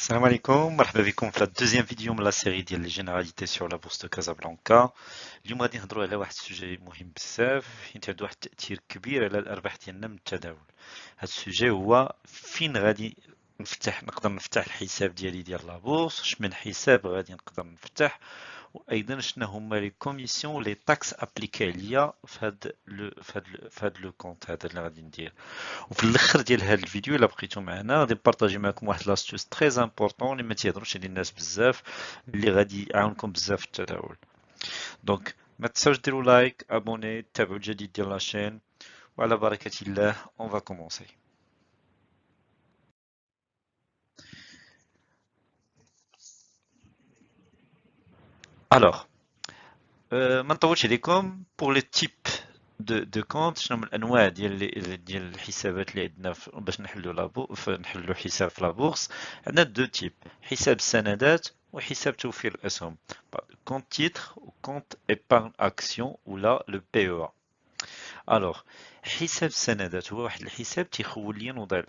Salam alaikum, مرحبا بكم في la deuxième vidéo من la série ديال les généralités sur la bourse de Casablanca. اليوم غادي نهضروا على واحد السوجي مهم بزاف حيت عنده واحد التأثير كبير على الأرباح ديالنا من التداول. هاد السوجي هو فين غادي نقدر نفتح الحساب ديالي ديال لا بورس، شمن حساب غادي نقدر نفتح، وايضا شنو هما لي كوميسيون لي تاكس ابليكي عليا في هاد لو كونت هذا اللي غادي ندير. وفي الاخر ديال هذا الفيديو الا بقيتو معنا غادي نبارطاجي معكم واحد لاستوس تري امبورطون اللي ما تيهضروش عليه الناس بزاف، اللي غادي يعاونكم بزاف في التداول. دونك ما تنساوش ديروا لايك، ابوني، تابعوا الجديد ديال لاشين، وعلى بركة الله اون فا كومونسي. الوغ ما نطولش عليكم. بور لي تيب دو كونت، شنو من الانواع ديال الحسابات اللي عندنا باش نحلوا نحلوا حساب في لابورس. عندنا دو تيب: حساب السندات وحساب توفير الاسهم، كونت تيتر وكونت ايبارن اكسيون ولا لو بي او. الوغ حساب السندات هو واحد الحساب تيخول لي نوضع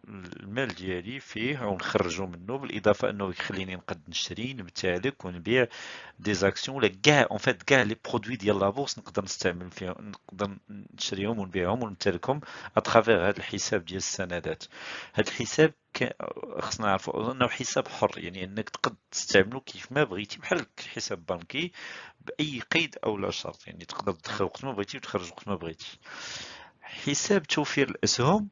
المال ديالي فيه ونخرجو منه، بالاضافه انه يخليني نقد نشري نمتلك ونبيع دي زاكسيون ولا كاع اون فيت كاع لي برودوي ديال لابورس نقدر نستعمل فيهم، نقدر نشريهم ونبيعهم ونمتلكهم اترافيغ هذا الحساب ديال السندات. هذا الحساب خصنا نعرفوا انه حساب حر، يعني انك تقد تستعمله كيف ما بغيتي بحال حساب بنكي باي قيد او لا شرط، يعني تقدر تدخل وقت ما بغيتي وتخرج وقت ما بغيتي. حساب توفير الاسهم،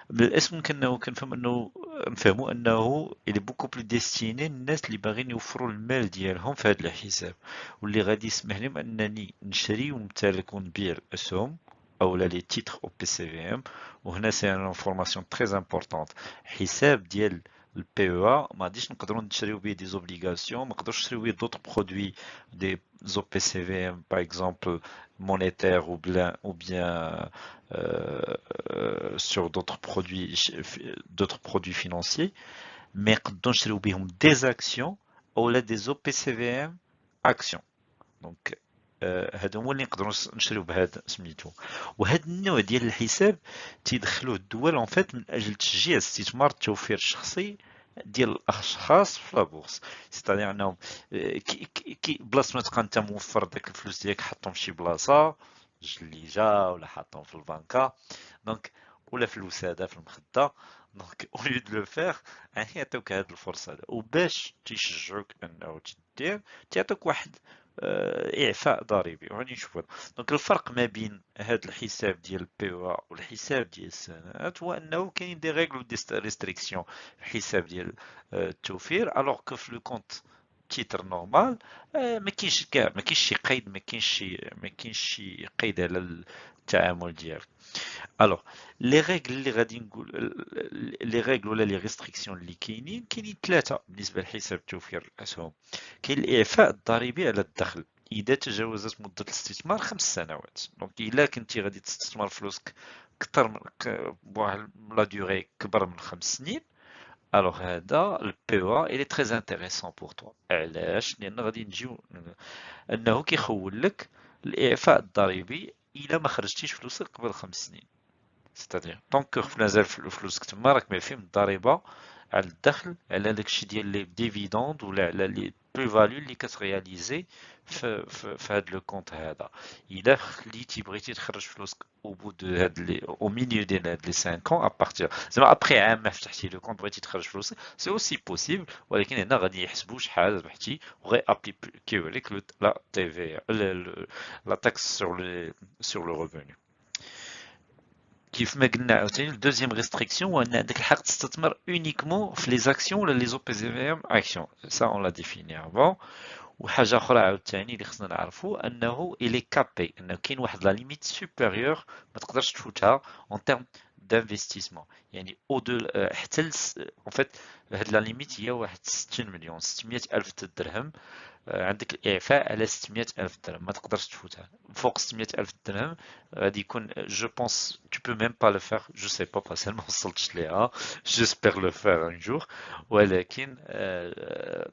بالاسم كنفهم انه نفهموا انه اللي بوكو بلو ديستيني للناس اللي باغيين يوفروا المال ديالهم في هذا الحساب، واللي غادي يسمح لهم انني نشري ونمتلك ونبيع الاسهم او لي تيتر او بي سي في ام. وهنا سي ان انفورماسيون تري امبورطونط: حساب ديال البي او ما غاديش نقدروا نشريو به دي زوبليغاسيون، ما نقدروش نشريو به دوطر برودوي دي زو بي سي في ام باغ اكزومبل monétaire ou bien sur d'autres produits financiers. Mais نقدروا نشريو بهم des actions ou des OPCVM actions. دونك هادو هما اللي نقدروا نشريو بهذا سميتو. وهذا النوع ديال الحساب تيدخلوه الدول اون فيت من اجل تشجيع استثمار التوفير الشخصي ديال الاشخاص في لابورس. سيتادير انهم بلاصه ما تبقى انت موفر داك الفلوس ديالك حطهم في شي بلاصه جليجه ولا حطهم في البنكه، دونك ولا في الوساده في المخده. دونك او ليو دو لو فيغ يعني يعطيوك هاد الفرصه وباش تيشجعوك انه تدير، تيعطيوك واحد إعفاء ضريبي. وغادي نشوفوا دونك الفرق ما بين هذا الحساب ديال البي او والحساب ديال السنوات هو انه كاين دي ريغل ودي ريستريكسيون في الحساب ديال التوفير، الوغ كو في لو كونت تيتر نورمال ما كاينش كاع، ما كاينش شي قيد، ما كاينش شي قيد على التعامل ديالك. الوغ لي ريغل اللي غادي نقول، لي ريغل ولا لي ريستريكسيون اللي كاينين ثلاثه بالنسبه لحساب توفير الاسهم. كاين الاعفاء الضريبي على الدخل اذا تجاوزت مده الاستثمار 5 سنوات. دونك الا كنتي غادي تستثمر فلوسك اكثر من بواحد لا ديوغي كبر من 5 سنين، الوغ هذا البي او الي تري انتريسون بور توا. علاش؟ لان غادي نجيو انه كيخول لك الاعفاء الضريبي الا ما خرجتيش فلوسك قبل 5 سنين. ستادير طونك مازال فلوسك تما راك معفي من الضريبه على الدخل على داكشي ديال لي ديفيدوند ولا على لي بلو فاليو اللي كترياليزي في هاد لو كونت هذا. الا خليتي بغيتي تخرج فلوسك او بو دو هاد لي او ميليو ديال هاد لي 5 ans ابارتير زعما ابخي عام ما فتحتي لو كونت بغيتي تخرج فلوسك سي اوسي بوسيبل، ولكن هنا غادي يحسبوا شحال ربحتي وغي ابليكيو عليك لا تي في لا تاكس سور لو ريفوني. كيف ما قلنا عاوتاني الدوزيام ريستريكسيون هو ان عندك الحق تستثمر اونيكمون في لي زاكسيون ولا لي زو بي زي في ام اكسيون، سا اون لا ديفيني افون. وحاجه اخرى عاوتاني اللي خصنا نعرفوا انه الي كابي، انه كاين واحد لا ليميت سوبيريور ما تقدرش تفوتها اون تيرم دانفستيسمون، يعني او دو حتى اون فيت هاد لا ليميت هي واحد 60 مليون 600 الف درهم. عندك الإعفاء على 600 ألف درهم، ما تقدرش تفوتها. فوق 600 ألف درهم غادي يكون جو بونس tu peux même pas le faire, je sais pas parce que ما وصلتش ليها. j'espère le faire un jour. ولكن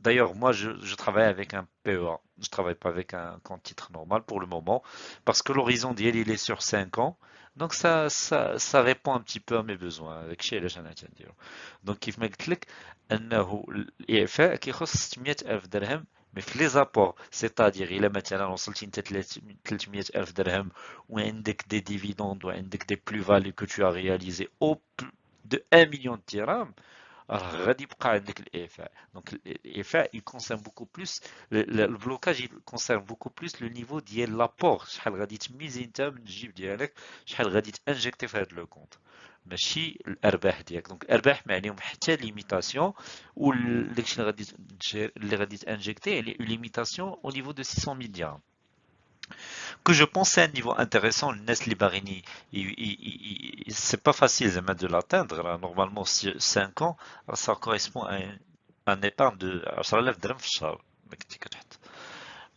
d'ailleurs moi je travaille avec un PEA, je travaille pas avec un compte titre normal pour le moment parce que l'horizon d'IEL il est sur 5 ans. Donc ça répond un petit peu à mes besoins avec chez les gens. Donc كيف ما قلت لك انه الاعفاء كيخص 600 الف درهم مي في لي زابور سيتادير الا مثلا وصلتي انت 300 الف درهم وعندك دي ديفيدوند وعندك دي بلو فاليو que tu as réalisé au de 1 million de dirhams. Alors, غادي يبقى عندك الإعفاء. Donc, l'IFA, il concerne beaucoup plus, le blocage, il concerne beaucoup plus le niveau ديال l'apport. شحال غادي تميزي انت من الجيب ديالك، شحال غادي تانجكتي في هذا لو كونت، ماشي الارباح ديالك. دونك الارباح ما عليهم حتى ليميتاسيون، وداكشي اللي غادي تانجكتي عليه اون ليميتاسيون au niveau de 600 000 dirhams. Que je pense c'est un niveau intéressant. Le Nes Libarini, c'est pas facile de l'atteindre. Normalement, 5 ans, ça correspond à un épargne de 10,000 dirhams في الشهر.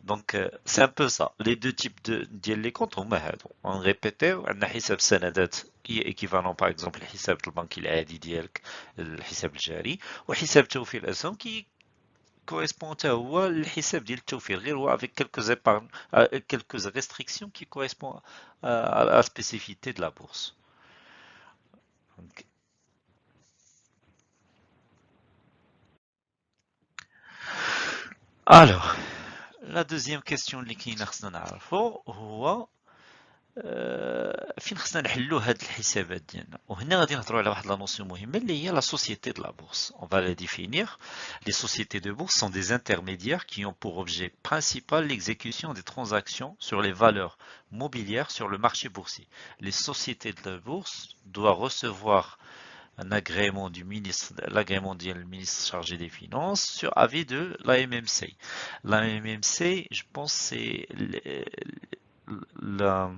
Donc, c'est un peu ça. Les deux types ديال les comptes هما هادو. On répétait, عندنا حساب سندات qui est équivalent par exemple الحساب البنكي العادي ديالك، الحساب الجاري، وحساب توفير الأسهم qui correspond حتى هو للحساب ديال التوفير، غير هو avec quelques épargnes, quelques restrictions qui correspondent à la spécificité de la bourse. Donc, alors, la deuxième question اللي كاينه خصنا نعرفو هو فين خصنا نحلو هاد الحسابات ديالنا. وهنا غادي نهضروا على واحد لا نوسيون مهمه اللي هي لا société de la bourse. On va la définir. Les sociétés de bourse sont des intermédiaires qui ont pour objet principal l'exécution des transactions sur les valeurs mobilières sur le marché boursier. Les sociétés de la bourse doivent recevoir un agrément du ministre, l'agrément du ministre chargé des Finances sur avis de la MMC. La MMC, je pense, c'est la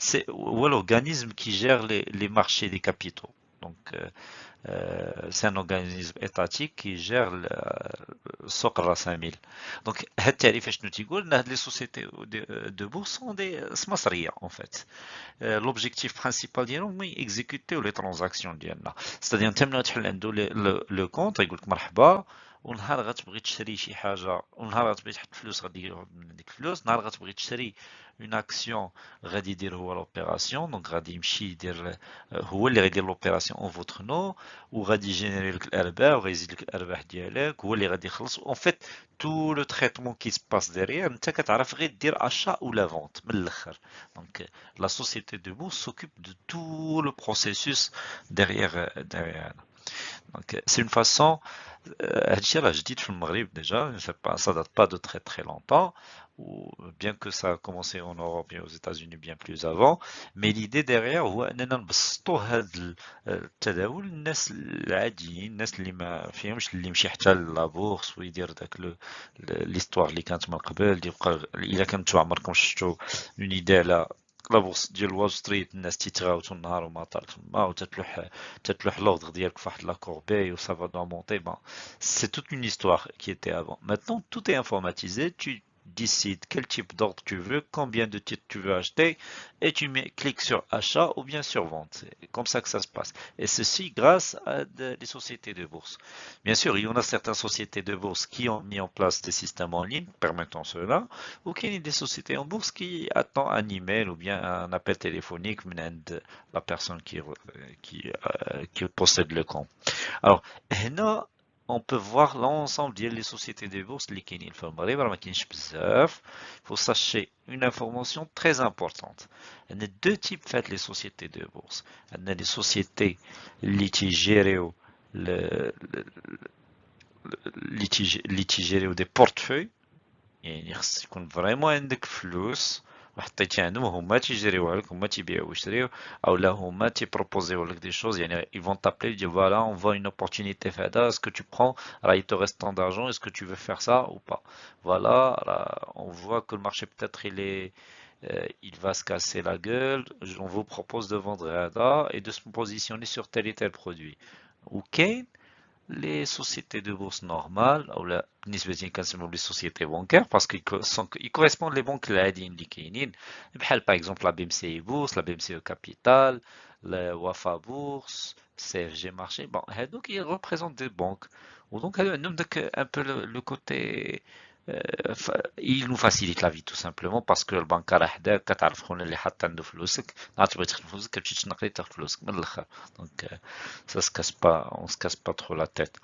c'est l'organisme qui gère les marchés des capitaux. Donc, c'est un organisme étatique qui gère le SOC RA 5000. Donc, les sociétés de bourse sont des smasriya en fait. L'objectif principal ديالهم هو exécuter les transactions ديالنا. C'est-à-dire انت تحل عنده le compte يقول لك مرحبا، ونهار غتبغي تشري شي حاجه، ونهار غتبغي تحط فلوس غادي ياخذ من ديك الفلوس، نهار غتبغي تشري اون اكسيون غادي يدير هو لوبيراسيون. دونك غادي يمشي يدير هو اللي غيدير لوبيراسيون اون فوتر نو، وغادي يجينيري لك الارباح وغيزيد لك الارباح ديالك، هو اللي غادي يخلص. اون فيت تو لو تريتمون كي سباس ديريير انت كتعرف غير دير اشا ولا فونت من الاخر. دونك la société de bourse s'occupe de tout le processus derrière. Donc, c'est une façon, هادشي راه جديد في المغرب déjà, ça date pas de très très longtemps, ou bien que ça a commencé en Europe et aux États-Unis bien plus avant, mais l'idée derrière هو اننا نبسطوا هذا التداول للناس العاديين، الناس اللي ما فيهمش اللي يمشي حتى لابورس ويدير داك ليستوار اللي كانت من قبل. يبقى الا كنتو عمركم شفتوا اون ايدي على لا بورصه ديال وول ستريت، الناس تيتغاوتوا النهار وما طال تما، وتتلوح لوردر ديالك فواحد لا كوربي و ça va doit monter. Bon, c'est toute une histoire qui était avant. Maintenant, tout est informatisé. Tu décides quel type d'ordre tu veux, combien de titres tu veux acheter, et tu cliques sur achat ou bien sur vente. C'est comme ça que ça se passe. Et ceci grâce à des sociétés de bourse. Bien sûr, il y en a certaines sociétés de bourse qui ont mis en place des systèmes en ligne permettant cela, ou qu'il y ait des sociétés en bourse qui attendent un email ou bien un appel téléphonique venant de la personne qui possède le compte. Alors, هنا on peut voir l'ensemble des sociétés de bourse اللي كاينين في المغرب، راه ما كاينش بزاف. Il faut sachez une information très importante. Il y a deux types fait les sociétés de bourse. Il y a des sociétés اللي تيجيريو اللي تيجيريو des portefeuilles، يعني خص يكون فريمون عندك فلوس وحطيتي عندهم هما تيجريوها لك، هما تيبيعو ويشريو، او لا هما تيبروبوزيو لك دي شوز. يعني ils vont t'appeler dire voilà on voit une opportunité في هذا، est-ce que tu prends، راه il te reste tant d'argent, est-ce que tu veux faire ça ou pas. Voilà, on voit que le marché peut-être il va se casser la gueule, on vous propose de vendre هذا et de se positionner sur tel et tel produit. Ok, les sociétés de bourse normales ou la بالنسبة كنسميو les sociétés bancaires parce qu'ils correspondent les banques العاديين اللي كاينين بحال par exemple la BMCI Bourse, la BMCE Capital, la Wafa Bourse, CFG Marché. Bon, donc ils représentent des banques. Donc هادو عندهم داك un peu le côté il nous facilite la vie tout simplement parce que البنكة راه حداك كتعرف خونا اللي حاط عنده فلوسك نهار تبغي تخدم فلوسك كتمشي تنقلي تاخد فلوسك من الاخر دونك ça se casse pas on se casse pas trop la tête.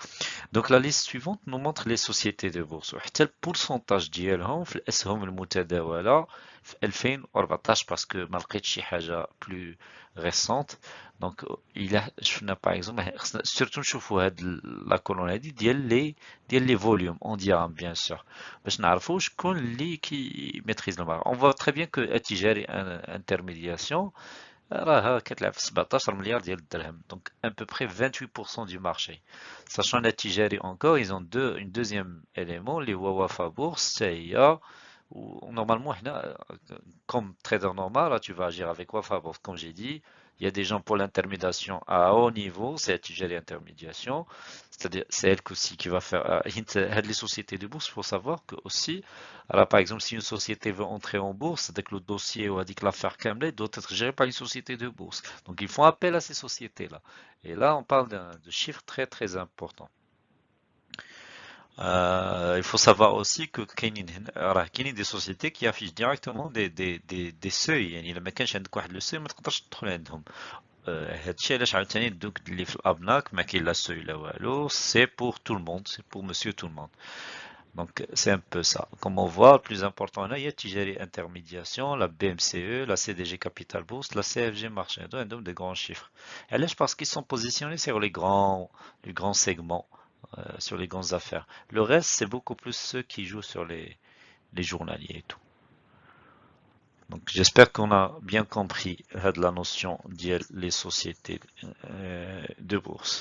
Donc la liste suivante nous montre les sociétés de bourse وحتى البورسونتاج ديالهم في الاسهم المتداولة في 2014 parce que ما لقيتش شي حاجة plus récente. دونك الا شفنا باغ اكزومبل خصنا سيرتو نشوفوا هاد لا كولون هادي ديال لي فوليوم اون ديرام بيان سور باش نعرفوا شكون اللي كي ميتريز الماركت. اون فوا تري بيان كو التجاري انترميدياسيون راها كتلعب في 17 مليار ديال الدرهم دونك ان بو بري 28% du marché. Sachant التجاري encore ils ont une deuxième élément اللي هو وفا بورس حتى هي normalement comme trader normal là, tu vas agir avec Wafa Bourse comme j'ai dit. Il y a des gens pour l'intermédiation à haut niveau, c'est Tijari Intermédiation, c'est-à-dire c'est elle aussi qui va faire les sociétés de bourse. Il faut savoir que aussi, alors par exemple, si une société veut entrer en bourse, dès que le dossier ou dès que l'affaire Kamlet doit être géré par une société de bourse. Donc ils font appel à ces sociétés-là. Et là, on parle de chiffres très très importants. Il faut savoir aussi que كاينين des sociétés qui affichent directement des seuils يعني إلا ما كانش عندك واحد لو سوي ما تقدرش تدخل عندهم. هادشي علاش عاوتاني دوك اللي في الابناك ما كاين لا سوي لا والو سي pour tout le monde c'est pour monsieur tout le monde. Donc c'est un peu ça. Comme on voit, le plus important là, il y a Tijari Intermédiation, la BMCE, la CDG Capital Bourse, la CFG Marché. Donc des grands chiffres. Et là, je pense qu'ils sont positionnés sur les grands segments, sur les grandes affaires. Le reste, c'est beaucoup plus ceux qui jouent sur les journaliers et tout. Donc j'espère qu'on a bien compris la notion des sociétés de bourse.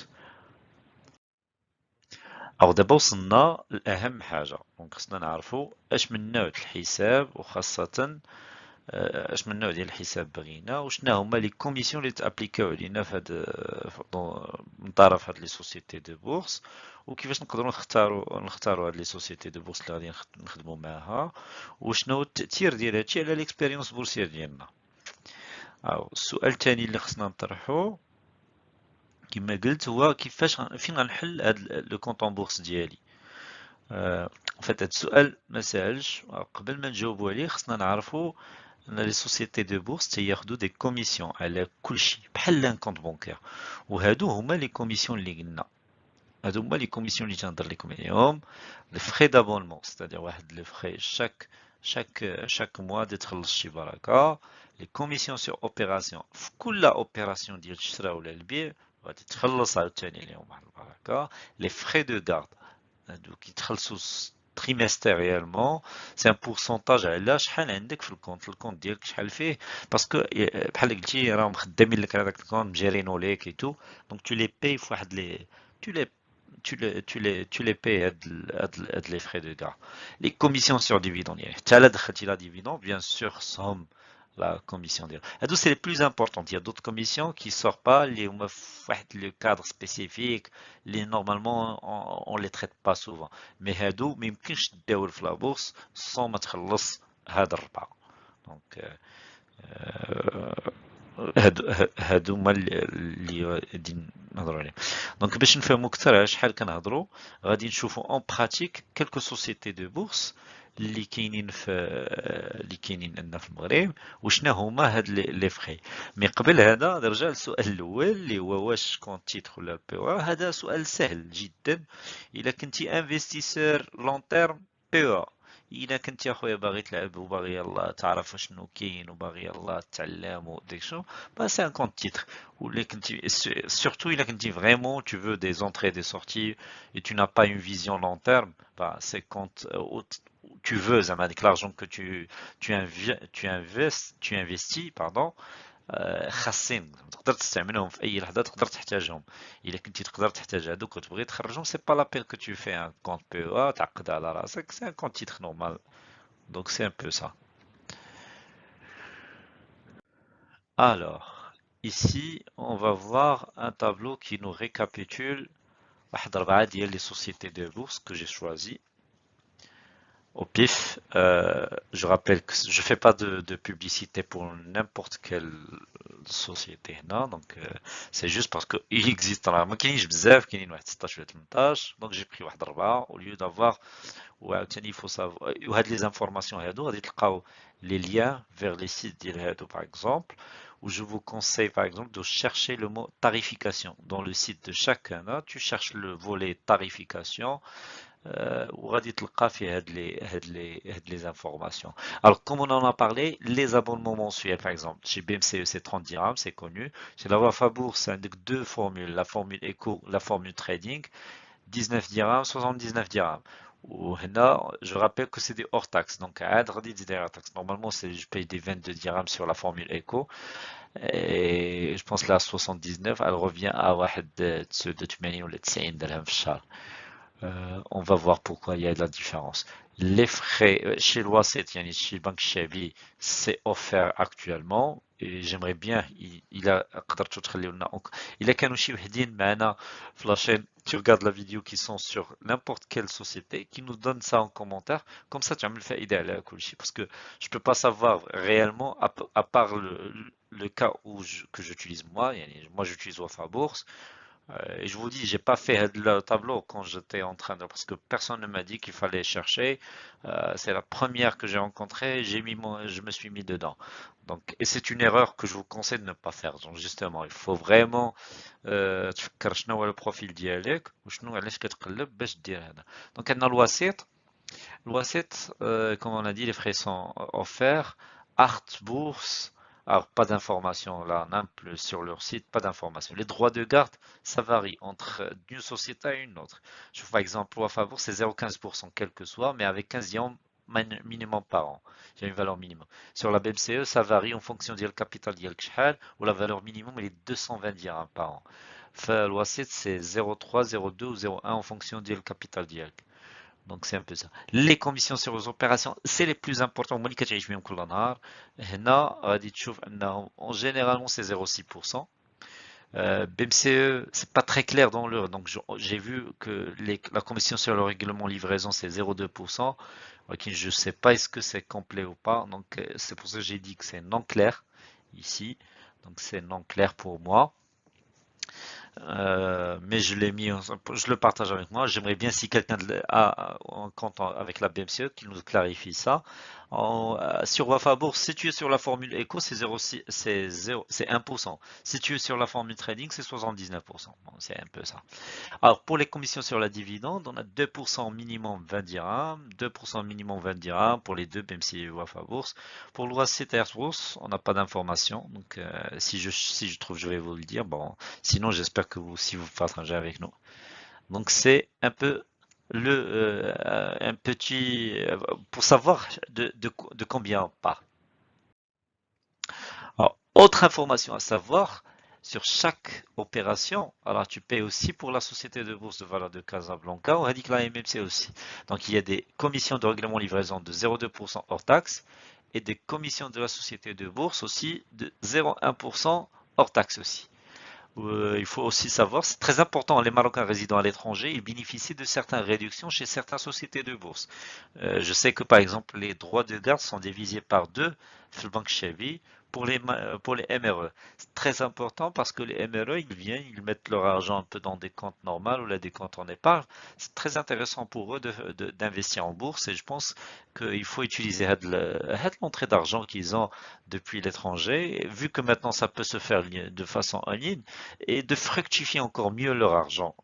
أو دابا وصلنا لأهم حاجة دونك خصنا نعرفوا اش من نوع الحساب وخاصة اش من نوع ديال الحساب بغينا وشنا هما لي كوميسيون اللي تابليكاو علينا في هاد من طرف هاد لي سوسيتي دو بورس وكيفاش نقدروا نختاروا هاد لي سوسيتي دو بورس اللي غادي نخدموا معاها وشنو هو التأثير ديال هادشي على ليكسبيريونس بورسيير ديالنا. السؤال الثاني اللي خصنا نطرحو كما قلت هو كيفاش فين غنحل هاد لو كونط اون بورس ديالي. فات هاد السؤال ما ساهلش قبل ما نجاوبوا عليه خصنا نعرفوا ان لي سوسيتي دو بورس تياخدو دي كوميسيون على كلشي بحال ان كونط بونكير وهادو هما لي كوميسيون اللي قلنا هادو هما لي كوميسيون اللي تنهضر لكم عليهم لي فري دابونمون ستادير واحد لي فري chaque mois تخلص شي بركه لي كوميسيون سور اوبيراسيون في كل اوبيراسيون ديال الشراء ولا البيع غادي تخلص عاوتاني ليهم واحد البركه لي فري دو غارد هادو كيتخلصوا تريمستيريالمون سي ان بورسونتاج على شحال عندك في الكونت ديالك شحال فيه باسكو بحال قلتي راهم خدامين لك هذاك الكونت مجارينو ليك اي تو دونك تو لي باي في واحد لي tu les payes les frais de gare. Les commissions sur dividende, حتى لا دخلتي لا dividende, bien sûr, somme la commission ديالو. هادو c'est les plus importantes. Il y a d'autres commissions qui sortent pas, les هما في واحد le cadre spécifique, les normalement on les traite pas souvent. Mais هادو ما يمكنش تداول في لا بورس sans ما تخلص هاد الربع. Donc هادو هما اللي غادي نهضروا عليهم. دونك باش نفهموا اكثر على شحال كنهضروا غادي نشوفوا اون براتيك كلكو سوسيتي دو بورس اللي كاينين عندنا في المغرب وشنا هما هاد لي فري. مي قبل هذا نرجع للسؤال الاول اللي هو واش كونت تيتر ولا بي او. هذا سؤال سهل جدا الا كنتي انفستيسور لون تيرم بي او. الا كنت يا خويا باغي تلعب وباغي يلاه تعرف شنو كاين وباغي يلاه تعلم وديك شنو با سي ان كونت تيتر. ولا كنتي surtout الا كنتي vraiment tu veux des entrées des sorties et tu n'as pas une vision long terme bah c'est quand tu veux زعما هذيك l'argent que tu investis pardon خاصين تقدر تستعملهم في اي لحظه تقدر تحتاجهم. الا كنتي تقدر تحتاج هذوك وتبغي تخرجهم سي با لا بير كو tu fais un compte PEA تعقد على راسك c'est un compte titre normal donc c'est un peu ça. Alors ici on va voir un tableau qui nous récapitule واحد 4 ديال les sociétés de bourse que j'ai choisi au pif. Je rappelle que je fais pas de publicité pour n'importe quelle société هنا. Donc c'est juste parce que il existe ما كاينينش بزاف, كاينين واحد 16 ولا 18, donc j'ai pris واحد 4 au lieu d'avoir. وعاوتاني il faut savoir وهاد les informations هادو غادي تلقاو les liens vers les sites ديال هادو par exemple, où je vous conseille par exemple de chercher le mot tarification dans le site de chacun. Là, tu cherches le volet tarification. وغادي تلقى فيه هاد les informations. Alors, comme on en a parlé, les abonnements mensuels, par exemple, chez BMCE, c'est 30 dirhams, c'est connu. Chez la Wafa Bourse, c'est deux formules, la formule Eco, la formule Trading, 19 dirhams, 79 dirhams. وهنا, je rappelle que c'est des hors taxes, donc عاد غادي تزيد hors taxes. Normalement, je paye des 22 dirhams sur la formule Eco, et je pense là 79, elle revient à واحد 80 ولا 90 درهم في الشهر. On va voir pourquoi il y a de la différence. Les frais chez l'Oaset, chez Banque Chabi, c'est offert actuellement. Et j'aimerais bien, il a كانوا شي وحدين معنا في la chaîne, tu regardes la vidéo qui sont sur n'importe quelle société, qui nous donnent ça en commentaire. Comme ça, tu as le fait idéal parce que je peux pas savoir réellement, à part le cas que j'utilise moi. Moi, j'utilise Wafa Bourse. Et je vous dis, j'ai pas fait le tableau quand j'étais en train de, parce que personne ne m'a dit qu'il fallait chercher. C'est la première que j'ai rencontrée, je me suis mis dedans. Donc, et c'est une erreur que je vous conseille de ne pas faire. Donc, justement, il faut vraiment تفكر شنو هو البروفيل ديالك وشنو علاش كتقلب باش دير هذا. Donc, عندنا الوسيط. الوسيط, comme on a dit, les frais sont offerts. Art Bourse. Alors, pas d'informations là, non plus sur leur site, pas d'informations. Les droits de garde, ça varie entre d'une société à une autre. Je vois par exemple, Wafa Bourse, c'est 0,15%, quel que soit, mais avec 15 dirhams minimum par an. Il y a une valeur minimum. Sur la BMCE, ça varie en fonction du capital ديالك شحال, où la valeur minimum elle est 220 dirhams par an. فالوسيط, c'est 0,3, 0,2 ou 0,1 en fonction du capital ديالك. Donc c'est un peu ça. Les commissions sur les opérations, c'est les plus importants. ملي كتعيش بهم كل نهار. هنا غادي تشوف انهم en généralement c'est 0,6%. BMCE, c'est pas très clair dans le, donc j'ai vu que la commission sur le règlement livraison c'est 0,2%. Ok, je sais pas est-ce que c'est complet ou pas, donc c'est pour ça que j'ai dit que c'est non clair ici. Donc c'est non clair pour moi. Mais je l'ai mis, je le partage avec moi. J'aimerais bien si quelqu'un a un compte avec la BMCE qu'il nous clarifie ça. Sur Wafa Bourse, si tu es sur la formule Eco, c'est 0,6, c'est 1%. Si tu es sur la formule Trading, c'est 79%. Bon, c'est un peu ça. Alors, pour les commissions sur la dividende, on a 2% minimum 20 dirhams, 2% minimum 20 dirhams pour les deux, même si Wafa Bourse. Pour l'Oasit Air Bourse, on n'a pas d'informations. Donc, si je trouve, je vais vous le dire. Bon, sinon, j'espère que vous aussi vous partagez avec nous. Donc, c'est un peu un petit, pour savoir de combien on parle. Alors, autre information à savoir, sur chaque opération, alors tu payes aussi pour la société de bourse de valeur de Casablanca, on a dit que la MMC aussi. Donc il y a des commissions de règlement livraison de 0,2% hors taxe et des commissions de la société de bourse aussi de 0,1% hors taxe aussi. Il faut aussi savoir, c'est très important, les Marocains résidant à l'étranger, ils bénéficient de certaines réductions chez certaines sociétés de bourse. Je sais que par exemple, les droits de garde sont divisés par 2 sur le banque Chevy pour les MRE. C'est très important parce que les MRE, ils viennent, ils mettent leur argent un peu dans des comptes normaux ou là des comptes en épargne. C'est très intéressant pour eux d'investir en bourse et je pense qu'il faut utiliser l'entrée d'argent qu'ils ont depuis l'étranger, vu que maintenant ça peut se faire de façon en ligne, et de fructifier encore mieux leur argent.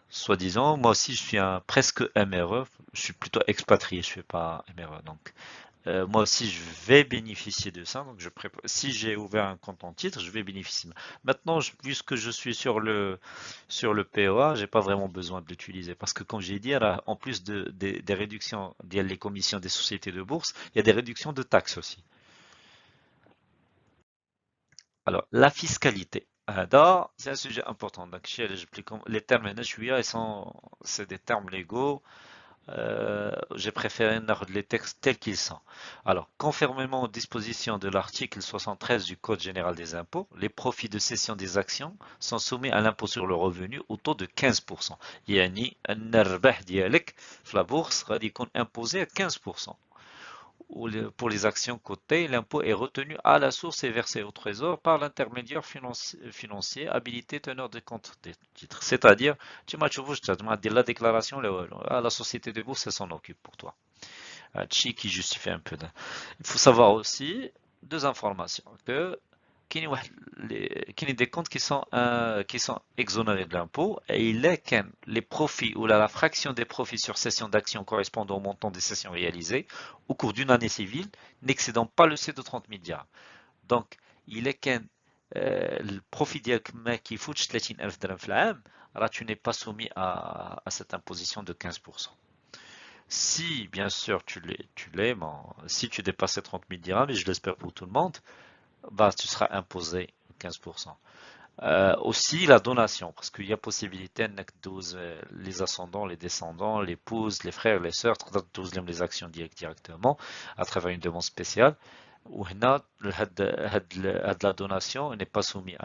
Soi-disant, moi aussi je suis un presque MRE, je suis plutôt expatrié, je ne suis pas MRE, donc moi aussi je vais bénéficier de ça, donc si j'ai ouvert un compte en titre, je vais bénéficier. Maintenant, puisque je suis sur le PEA, j'ai pas vraiment besoin de l'utiliser, parce que comme j'ai dit, en plus des réductions, les commissions des sociétés de bourse, il y a des réductions de taxes aussi. Alors, la fiscalité. C'est un sujet important. Donc, les termes c'est des termes légaux. J'ai préféré les textes tels qu'ils sont. Alors, conformément aux dispositions de l'article 73 du Code général des impôts, les profits de cession des actions sont soumis à l'impôt sur le revenu au taux de 15%. يعني الربح ديالك في la bourse غادي يكون imposé à 15%. pour les actions cotées, l'impôt est retenu à la source et versé au trésor par l'intermédiaire financier habilité teneur de compte des titres. C'est-à-dire, tu m'as dit la déclaration, la société de bourse, elle s'en occupe pour toi. Chi qui justifie un peu. Il faut savoir aussi deux informations que qu'il y a des comptes qui sont exonérés de l'impôt et il est que les profits ou la fraction des profits sur cession d'actions correspondant au montant des cessions réalisées au cours d'une année civile n'excédant pas le seuil de 30 000 dirhams. Donc, il est que le profit qui fout 30,000 dirhams في العام, alors tu n'es pas soumis à cette imposition de 15%. Si, bien sûr, tu l'es, bon, si tu dépasses 30 000 dirhams, et je l'espère pour tout le monde, bah, tu seras imposé 15%. Aussi la donation, parce qu'il y a possibilité de les ascendants, les descendants, l'épouse, les frères, les sœurs, les actions directement à travers une demande spéciale. Où la donation n'est pas soumis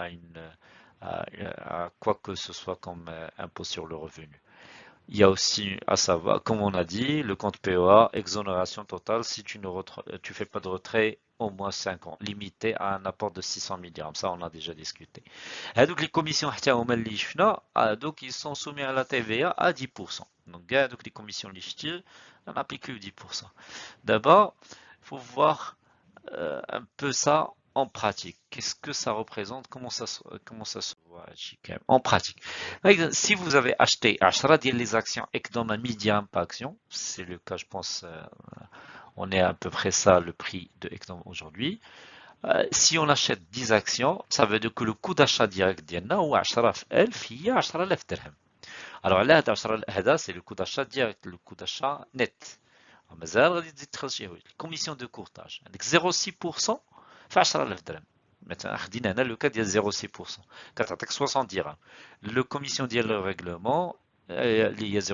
à quoi que ce soit comme impôt sur le revenu. Il y a aussi à savoir, comme on a dit, le compte PEA, exonération totale si tu ne fais pas de retrait au moins 5 ans, limité à un apport de 600 000 dirhams. Ça, on a déjà discuté. Et donc, les commissions, donc, ils sont soumis à la TVA à 10%. Donc, les commissions lichtiles, on n'applique que 10%. D'abord, il faut voir un peu ça en pratique. Qu'est-ce que ça représente? Comment ça se voit en pratique? Par exemple, si vous avez acheté les actions Ekdom à 1000 dirhams par action, c'est le cas, je pense, on est à peu près ça le prix de Ekdom aujourd'hui. Si on achète 10 actions, ça veut dire que le coût d'achat direct ديالنا هو 10,000 هي 10,000 dirhams. Alors là, 10,000 c'est le coût d'achat direct, le coût d'achat net. مازال غادي تزيد تدخل شي حوايج الكوميسيون دو كورتاج عندك 0.6% في 10000 درهم مثلا خدينا هنا لو كا ديال 0.6% كتعطيك 60 درهم لو كوميسيون ديال لو ريغلومون اللي هي 0.2%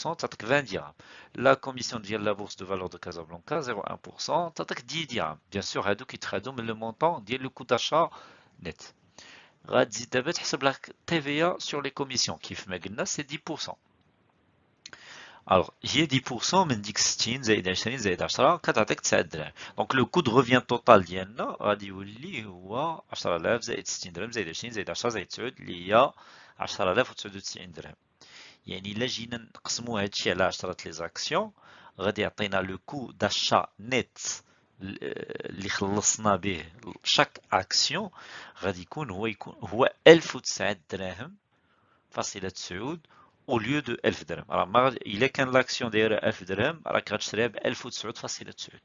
تعطيك 20 درهم لا كوميسيون ديال لا بورصه دو فالور دو كازابلانكا 0.1% تعطيك 10 درهم بيان سور هادو كيتخادو من لو مونطون ديال لو كو داشا نت غتزيد دابا تحسب لك تي في ا سور لي كوميسيون كيف ما قلنا سي 10%. Alors, هي 10% من ديك 60 زائد 20 زائد 10 كتعطيك 9 دراهم. دونك لو كود ريفيان توتال ديالنا غادي يولي هو 10000 زائد 60 درهم زائد 20 زائد 10 زائد 9 اللي هي 10099 درهم. يعني الا جينا نقسموا هادشي على 10 لي زاكسيون غادي يعطينا لو كو داشا نت اللي خلصنا به شاك اكسيون غادي يكون هو 1009 دراهم فاصلة 9 au lieu de 1000 درهم. Alors, il est qu'un l'action دايره 1000 درهم راك غتشريها ب 1009.9.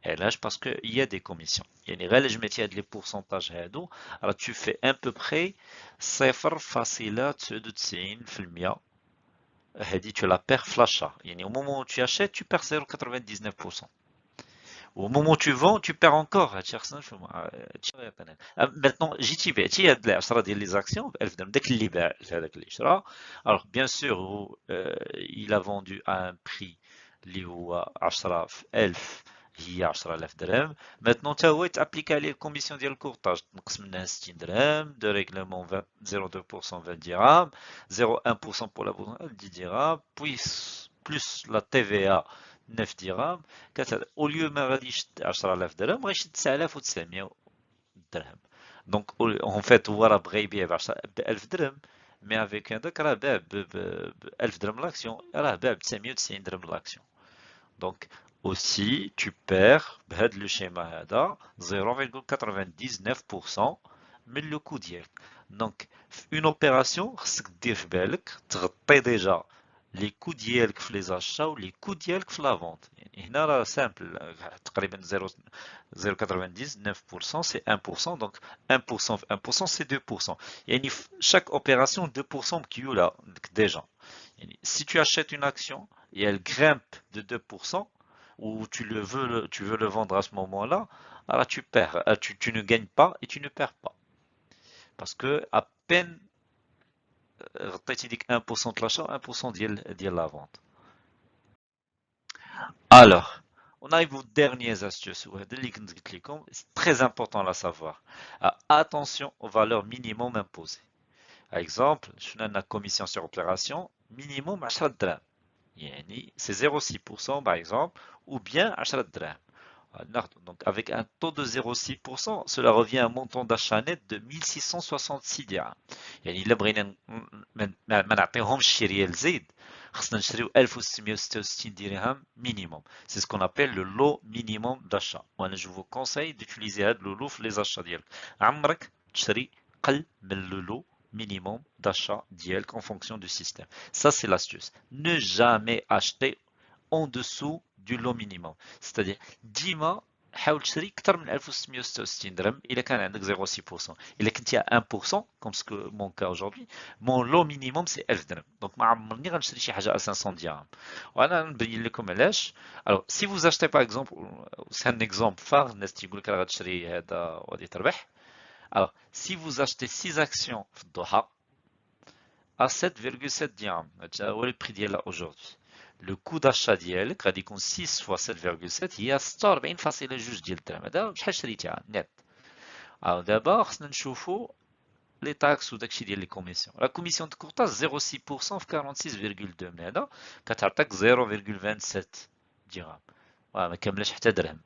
علاش باسكو il y a des commissions. يعني غير جمعتي هاد لي بورسونتاج هادو راه tu fais à peu près 0.99%. هادي tu la perds في l'achat. يعني au moment où tu achètes tu perds 0.99%. Au moment où tu vends, tu perds encore. Maintenant, JTB, هاد العشرة ديال les actions ب 1000 درهم داك اللي باع هذاك اللي شرا. Alors bien sûr, il a vendu à un prix اللي هو 10 في 1000 هي 10000 درهم. Maintenant تا هو يتابليك عليه الكوميسيون ديال الكورتاج تنقص منها 60 درهم de règlement 0,2% 20 dirhams 0,1% pour la bourse 10 dirhams puis plus la TVA 9 dirhams au lieu ما غاديش 10000 درهم غيشد 9900 درهم. دونك en fait هو راه بغى يبيع ب 1000 درهم مي افيك هذاك راه باع ب 1000 درهم لاكسيون راه باع ب 990 درهم لاكسيون. دونك aussi tu perds بهذا لو شيما هذا 0,99% من لو كو ديالك. دونك في اون اوبيراسيون خصك دير في بالك تغطي ديجا لي كو ديالك في لي زاشا و لي كو ديالك في لا فونت. يعني هنا راه سامبل تقريبا 0,99% سي 1% دونك 1% في 1% سي 2%. يعني في chaque opération 2% مكيوله ديجا. يعني si tu achètes une action et elle grimpe de 2% ou tu veux le vendre à ce moment-là, alors tu perds, tu ne gagnes pas et tu ne perds pas. Parce que à peine غطيتي ديك 1% de l'achat, 1% ديال la vente. Alors, on arrive aux dernières astuces. C'est très important à savoir. Attention aux valeurs minimum imposées. Par exemple, je donne la commission sur opération minimum 10 درهم. يعني c'est 0,6% par exemple, ou bien 10 dirhams. Donc avec un taux de 0,6%, cela revient à un montant d'achat net de 1666 dirhams. يعني إلا بغينا ما نعطيهمش شي ريال زيد خصنا نشريو 1666 dirhams minimum. C'est ce qu'on appelle le lot minimum d'achat. وانا je vous conseille d'utiliser هذا le lot في les achats ديالك. عمرك تشري قل من le lot minimum d'achat ديالك en fonction du système. Ça c'est l'astuce. Ne jamais acheter en dessous du lot minimum. C'est-à-dire ديما حاول تشري اكثر من 1666 درهم الا كان عندك 0,6%. الا كنتي à 1% comme ce que mon cas aujourd'hui, mon lot minimum c'est 1000 درهم. Donc ما عمرني غنشري شي حاجه à 500 dirhams. وانا نبين لكم علاش. Alors si vous achetez par exemple, c'est un exemple phare, الناس تيقول لك راه غتشري هذا وغادي تربح. Alors si vous achetez 6 actions في الضحى à 7,7 dirhams, هذا هو البري ديالها aujourd'hui. Le coût d'achat ديالك غادي يكون 6 fois 7,7 هي 46.2 ديال الدرهم. هذا شحال شريتيها نت. دابا خصنا نشوفوا لي تاكس وداكشي ديال لي كوميسيون. لا كوميسيون دو كورتاج 0,6% في 46,2 من هذا كتعطيك 0,27 درهم. ما كاملاش حتى درهم.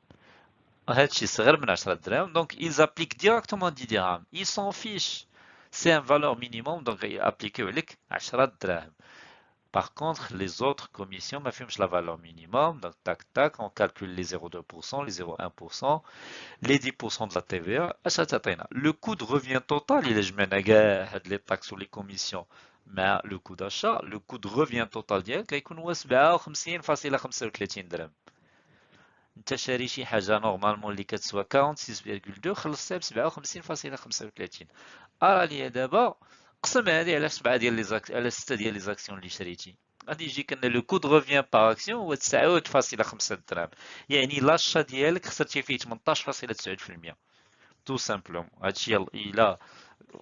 هادشي صغير من 10 درهم. دونك ils appliquent directement 10 dirhams. Ils s'en fichent. C'est un valeur minimum donc يابليكيو عليك 10 دراهم. Par contre, les autres commissions m'affirment la valeur minimum. Donc, tac, tac, on calcule les 0,2%, les 0,1%, les 10% de la TVA. Le coût de revient total, il est les taxes ou les commissions. Mais le coût d'achat, le coût de revient total ديالك غيكون هو 57.35 درهم. انت شاري شي حاجه نورمالمون اللي كتسوى 46.2 خلصتها ب 57.35. لي دابا قسم هذه على 7 ديال على 6 ديال لي زاكسيون اللي شريتي غادي يجيك ان لو كود روفيان باغ اكسيون هو 9.5 درهم. يعني لاشا ديالك خسرتي فيه 18.9%. تو سامبلوم هادشي الى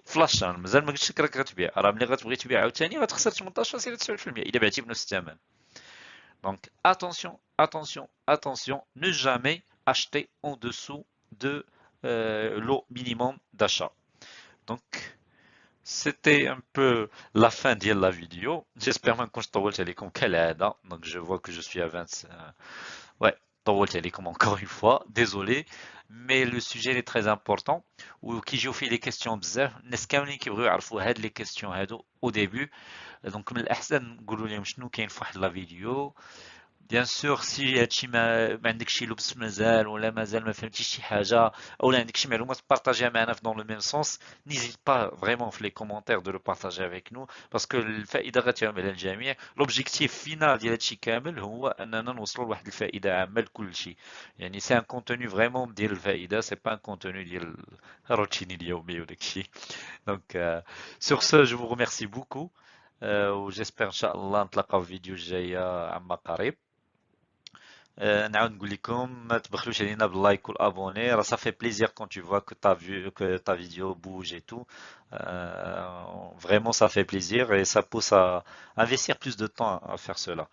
فلاش مازال ما قلتش لك راك غتبيع، راه ملي غتبغي تبيع عاوتاني غتخسر 18.9% الا بعتي بنفس الثمن. Donc attention, attention, attention, ne jamais acheter en dessous de l'eau minimum d'achat. Donc c'était un peu la fin de la vidéo. J'espère que je t'envoie télécom كالعادة. Donc je vois que je suis à 20. Ouais, t'envoie télécom encore une fois. Désolé, mais le sujet est très important. Ou qui j'ai fait les questions بزاف. الناس كاملين كيبغيو يعرفوا هاد les questions هادو au début. Donc من الأحسن نقولوا لهم شنو كاين في واحد لا فيديو. بيان سور سي هادشي ما عندك شي لبس مازال ولا مازال ما فهمتيش شي حاجه اولا عندك شي معلومات بارطاجيها معنا في دون لو ميم سونس n'hésite pas vraiment في لي كومونتير دو لو بارطاجي افيك نو باسكو الفائده غتعم على الجميع. لوبجيكتيف فينال ديال هادشي كامل هو اننا نوصلوا لواحد الفائده عامه لكل شيء. يعني سي ان كونتوني فريمون ديال الفائده، سي با ان كونتوني ديال الروتيني اليومي وداكشي. دونك سور سو جو vous remercie beaucoup. وجيسبر ان شاء الله نتلاقاو في فيديو جايه عما قريب. نعاود نقول لكم ما تبخلوش علينا باللايك والابوني، راه صافي بليزير كون tu vois que ta vidéo bouge et tout. Vraiment ça fait plaisir et ça pousse à investir plus de temps à faire cela.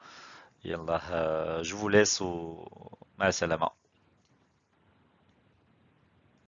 يلا je vous laisse ومع السلامة.